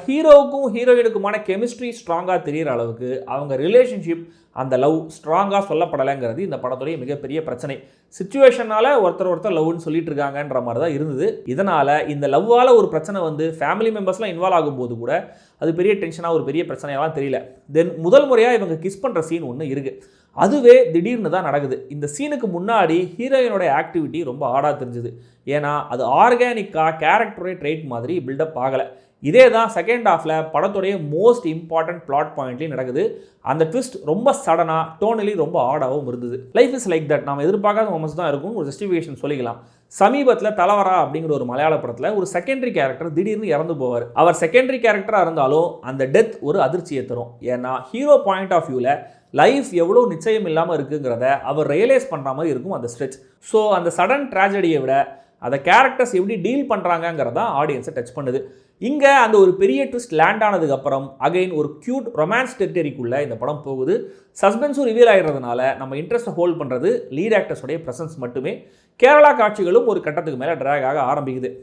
ஹீரோவுக்கும் ஹீரோயினுக்குமான chemistry ஸ்ட்ராங்காக தெரிகிற அளவுக்கு அவங்க ரிலேஷன்ஷிப் அந்த லவ் ஸ்ட்ராங்காக சொல்லப்படலைங்கிறது இந்த படத்துடைய மிகப்பெரிய பிரச்சனை. சிச்சுவேஷனால் ஒருத்தர் லவ்னு சொல்லிட்டு இருக்காங்கன்ற மாதிரி தான் இருந்தது. இதனால் இந்த லவ்வால் ஒரு பிரச்சனை வந்து ஃபேமிலி மெம்பர்ஸ்லாம் இன்வால்வ் ஆகும்போது கூட அது பெரிய டென்ஷனாக ஒரு பெரிய பிரச்சனையெல்லாம் தெரியல. தென் முதல் முறையாக இவங்க கிஸ் பண்ணுற சீன் ஒன்று இருக்குது. அதுவே திடீர்னு தான் நடக்குது. இந்த சீனுக்கு முன்னாடி ஹீரோயினோட ஆக்டிவிட்டி ரொம்ப ஆடாக தெரிஞ்சுது. ஏன்னா அது ஆர்கானிக்காக கேரக்டரோட ட்ரெயிட் மாதிரி பில்டப் ஆகலை. இதே தான் செகண்ட் ஹாஃபில் படத்துடைய மோஸ்ட் இம்பார்ட்டன்ட் பிளாட் பாயிண்ட்லையும் நடக்குது. அந்த ட்விஸ்ட் ரொம்ப சடனாக டோனலி ரொம்ப ஆடாகவும் இருந்தது. லைஃப் இஸ் லைக் தட், நம்ம எதிர்பார்க்காத மொமெண்ட்ஸ் தான் இருக்கும். ஒரு ஜஸ்டிஃபிகேஷன் சொல்லிக்கலாம். சமீபத்தில் தலவரா அப்படிங்கிற ஒரு மலையாள படத்தில் ஒரு செகண்டரி கேரக்டர் திடீர்னு இறந்து போவார். அவர் செகண்டரி கேரக்டராக இருந்தாலும் அந்த டெத் ஒரு அதிர்ச்சியை தரும். ஏன்னா ஹீரோ பாயிண்ட் ஆஃப் வியூவில் லைஃப் எவ்வளோ நிச்சயம் இல்லாமல் இருக்குங்கிறத அவர் ரியலைஸ் பண்ணுற மாதிரி இருக்கும் அந்த ஸ்ட்ரெச். ஸோ அந்த சடன் ட்ராஜடியை விட அதை கேரக்டர்ஸ் எப்படி டீல் பண்ணுறாங்கங்கிறத ஆடியன்ஸை டச் பண்ணுது. இங்கே அந்த ஒரு பெரிய ட்விஸ்ட் லேண்ட் ஆனதுக்கப்புறம் அகைன் ஒரு க்யூட் ரொமான்ஸ் டெரிட்டரிக்குள்ளே இந்த படம் போகுது. சஸ்பென்ஸும் ரிவீல் ஆகிடுறதுனால நம்ம இன்ட்ரெஸ்ட்டை ஹோல்ட் பண்ணுறது லீட் ஆக்டர்ஸோடைய ப்ரெசன்ஸ் மட்டுமே. கேரளா காட்சிகளும் ஒரு கட்டத்துக்கு மேலே ட்ராக் ஆக ஆரம்பிக்குது.